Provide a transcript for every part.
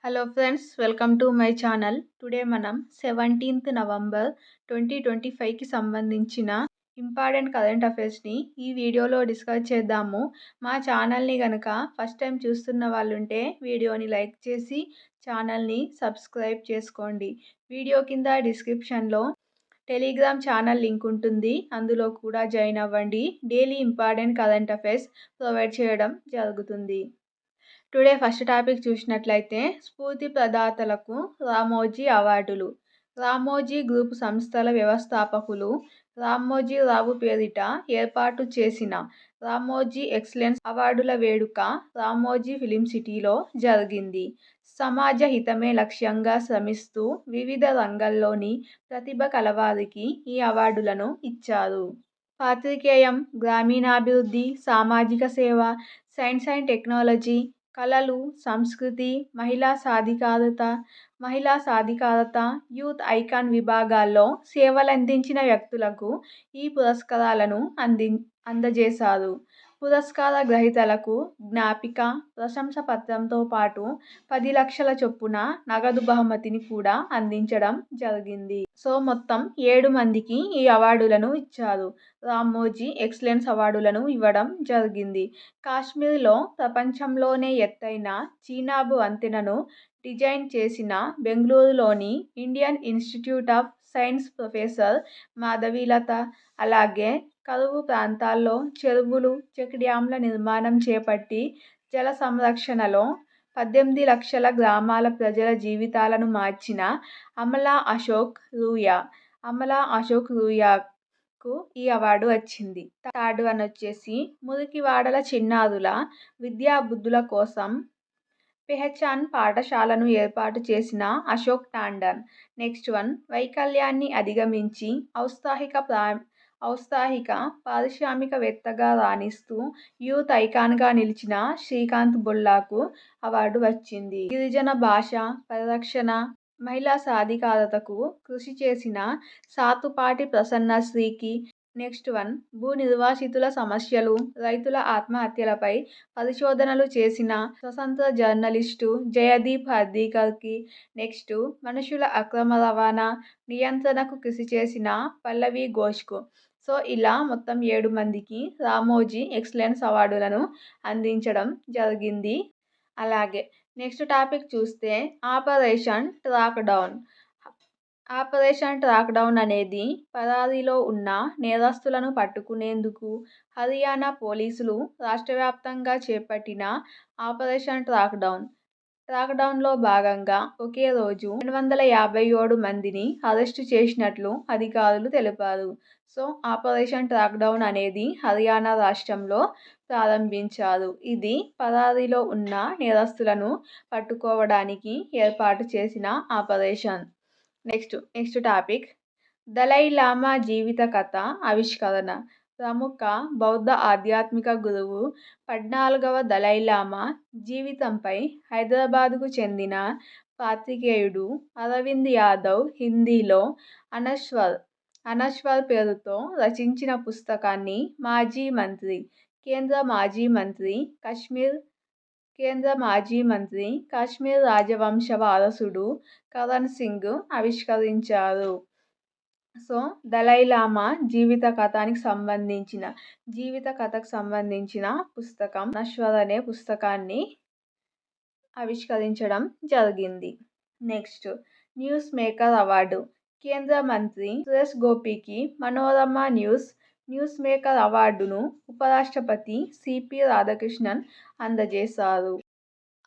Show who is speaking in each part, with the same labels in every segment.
Speaker 1: Hello friends, welcome to my channel. Today మనం 17th November 2025కి సంబంధించిన important current అఫైర్స్ని ఈ వీడియోలో డిస్కస్ చేద్దాము. మా ఛానల్ని కనుక ఫస్ట్ టైం చూస్తున్న వాళ్ళుంటే వీడియోని లైక్ చేసి ఛానల్ని సబ్స్క్రైబ్ చేసుకోండి. వీడియో కింద డిస్క్రిప్షన్లో టెలిగ్రామ్ ఛానల్ లింక్ ఉంటుంది, అందులో కూడా జాయిన్ అవ్వండి. Daily important current affairs provide చేయడం జరుగుతుంది. టుడే ఫస్ట్ టాపిక్ చూసినట్లయితే స్ఫూర్తి ప్రదాతలకు రామోజీ అవార్డులు. రామోజీ గ్రూప్ సంస్థల వ్యవస్థాపకులు రామోజీ రావు పేరిట ఏర్పాటు చేసిన రామోజీ ఎక్సలెన్స్ అవార్డుల వేడుక రామోజీ ఫిలిం సిటీలో జరిగింది. సమాజ హితమే లక్ష్యంగా శ్రమిస్తూ వివిధ రంగాల్లోని ప్రతిభ కలవారికి ఈ అవార్డులను ఇచ్చారు. పాత్రికేయం, గ్రామీణాభివృద్ధి, సామాజిక సేవ, సైన్స్ అండ్ టెక్నాలజీ, కళలు, సంస్కృతి, మహిళా సాధికారత, యూత్ ఐకాన్ విభాగాల్లో సేవలందించిన వ్యక్తులకు ఈ పురస్కారాలను అందజేశారు. పురస్కార గ్రహీతలకు జ్ఞాపిక, ప్రశంస పత్రంతో పాటు 10 లక్షల చొప్పున నగదు బహుమతిని కూడా అందించడం జరిగింది. మొత్తం 7 మందికి ఈ అవార్డులను ఇచ్చారు. రామోజీ ఎక్సలెన్స్ అవార్డులను ఇవ్వడం జరిగింది. కాశ్మీర్లో ప్రపంచంలోనే ఎత్తైన చీనాబు వంతెనను డిజైన్ చేసిన బెంగళూరులోని Indian Institute of Science professor Madhavilatha, అలాగే కరువు ప్రాంతాల్లో చెరువులు, చెక్ డ్యాంల నిర్మాణం చేపట్టి జల సంరక్షణలో 18 లక్షల గ్రామాల ప్రజల జీవితాలను మార్చిన అమలా అశోక్ రూయాకు ఈ అవార్డు వచ్చింది. థర్డ్ వన్ వచ్చేసి మురికివాడల చిన్నారుల విద్యాబుద్ధుల కోసం పెహచాన్ పాఠశాలను ఏర్పాటు చేసిన అశోక్ టాండన్. నెక్స్ట్ వన్ వైకల్యాన్ని అధిగమించి ఔత్సాహిక పారిశ్రామికవేత్తగా రాణిస్తూ యూత్ ఐకాన్గా నిలిచిన శ్రీకాంత్ బొల్లాకు అవార్డు వచ్చింది. గిరిజన భాష పరిరక్షణ, మహిళా సాధికారతకు కృషి చేసిన సాతుపాటి ప్రసన్నశ్రీకి. నెక్స్ట్ వన్ భూ నిర్వాసితుల సమస్యలు, రైతుల ఆత్మహత్యలపై పరిశోధనలు చేసిన స్వతంత్ర జర్నలిస్టు జయదీప్ హర్దీకర్కి. నెక్స్ట్ మనుషుల అక్రమ రవాణా నియంత్రణకు కృషి చేసిన పల్లవి ఘోష్కు. ఇలా మొత్తం 7 మందికి రామోజీ ఎక్సలెన్స్ అవార్డులను అందించడం జరిగింది. అలాగే నెక్స్ట్ టాపిక్ చూస్తే operation track down. Operation track down అనేది పరారీలో ఉన్న నేరస్తులను పట్టుకునేందుకు హర్యానా పోలీసులు రాష్ట్రవ్యాప్తంగా చేపట్టిన ఆపరేషన్ ట్రాక్ డౌన్. ట్రాక్ డౌన్లో భాగంగా ఒకే రోజు 257 మందిని అరెస్టు చేసినట్లు అధికారులు తెలిపారు. ఆపరేషన్ ట్రాక్ డౌన్ అనేది హర్యానా రాష్ట్రంలో ప్రారంభించారు. ఇది పరారీలో ఉన్న నేరస్తులను పట్టుకోవడానికి ఏర్పాటు చేసిన ఆపరేషన్. నెక్స్ట్ టాపిక్ దలైలామా జీవిత కథ ఆవిష్కరణ. ప్రముఖ బౌద్ధ ఆధ్యాత్మిక గురువు 14వ దలైలామా జీవితంపై హైదరాబాద్కు చెందిన పాత్రికేయుడు అరవింద్ యాదవ్ హిందీలో అనశ్వర్ పేరుతో రచించిన పుస్తకాన్ని కేంద్ర మాజీ మంత్రి కాశ్మీర్ రాజవంశ వారసుడు కరణ్ సింగ్ ఆవిష్కరించారు. దలైలామా జీవిత కథకు సంబంధించిన పుస్తకం అనశ్వర్ అనే పుస్తకాన్ని ఆవిష్కరించడం జరిగింది. Next news maker award. కేంద్ర మంత్రి సురేష్ గోపికి మనోరమ న్యూస్ మేకర్ అవార్డును ఉపరాష్ట్రపతి సిపి రాధాకృష్ణన్ అందజేశారు.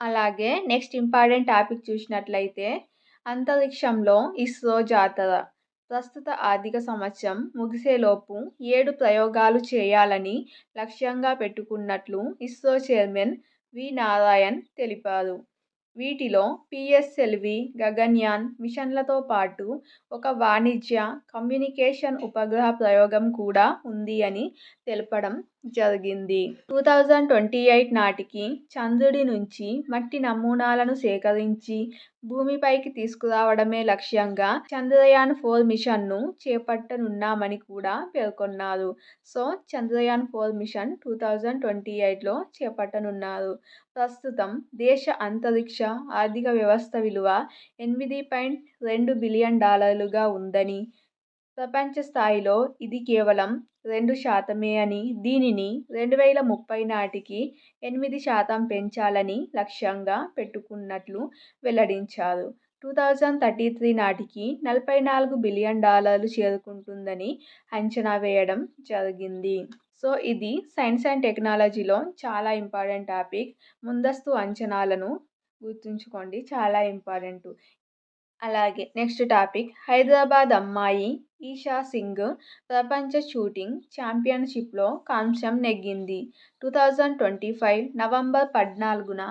Speaker 1: అలాగే నెక్స్ట్ ఇంపార్టెంట్ టాపిక్ చూసినట్లయితే అంతరిక్షంలో ఇస్రో జాతర. ప్రస్తుత ఆర్థిక సంవత్సరం ముగిసేలోపు 7 ప్రయోగాలు చేయాలని లక్ష్యంగా పెట్టుకున్నట్లు ఇస్రో చైర్మన్ వి నారాయణ్ తెలిపారు. వీటిలో పిఎస్ఎల్వి, గగన్యాన్ మిషన్లతో పాటు ఒక వాణిజ్య కమ్యూనికేషన్ ఉపగ్రహ ప్రయోగం కూడా ఉంది అని తెలపడం జరిగింది. 2028 నాటికి చంద్రుడి నుంచి మట్టి నమూనాలను సేకరించి భూమిపైకి తీసుకురావడమే లక్ష్యంగా చంద్రయాన్-4 మిషన్ను చేపట్టనున్నామని కూడా పేర్కొన్నారు. చంద్రయాన్-4 మిషన్ 2028లో చేపట్టనున్నారు. ప్రస్తుతం దేశ అంతరిక్ష ఆర్థిక వ్యవస్థ విలువ $8.2 బిలియన్ ఉందని, ప్రపంచ స్థాయిలో ఇది కేవలం 2% అని, దీనిని 2030 నాటికి 8% పెంచాలని లక్ష్యంగా పెట్టుకున్నట్లు వెల్లడించారు. 2033 నాటికి $44 బిలియన్ చేరుకుంటుందని అంచనా వేయడం జరిగింది. ఇది సైన్స్ అండ్ టెక్నాలజీలో చాలా ఇంపార్టెంట్ టాపిక్. ముందస్తు అంచనాలను గుర్తుంచుకోండి, చాలా ఇంపార్టెంట్. అలాగే నెక్స్ట్ టాపిక్, హైదరాబాద్ అమ్మాయి ఈషా సింగ్ ప్రపంచ షూటింగ్ ఛాంపియన్షిప్లో కాంస్యం నెగ్గింది. 2025 నవంబర్ 14న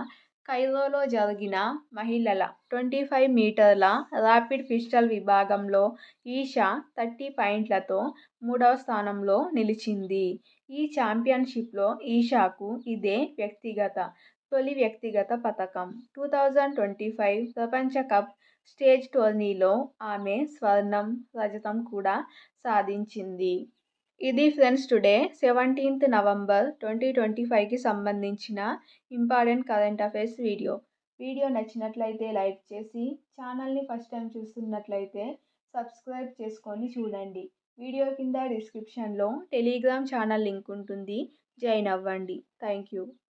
Speaker 1: కైరోలో జరిగిన మహిళల 25 మీటర్ల ర్యాపిడ్ పిస్టల్ విభాగంలో ఈషా 30 పాయింట్లతో 3వ స్థానంలో నిలిచింది. ఈ ఛాంపియన్షిప్లో ఈషాకు ఇదే తొలి వ్యక్తిగత పతకం. 2025 ప్రపంచ కప్ స్టేజ్ టోర్నీలో ఆమె స్వర్ణం, రజతం కూడా సాధించింది. ఇది ఫ్రెండ్స్ టుడే 17th నవంబర్ 2025కి సంబంధించిన important current affairs video. Video నచ్చినట్లయితే లైక్ చేసి, ఛానల్ని ఫస్ట్ టైం చూస్తున్నట్లయితే సబ్స్క్రైబ్ చేసుకొని చూడండి. వీడియో కింద డిస్క్రిప్షన్లో టెలిగ్రామ్ ఛానల్ లింక్ ఉంటుంది, జాయిన్ అవ్వండి. Thank you.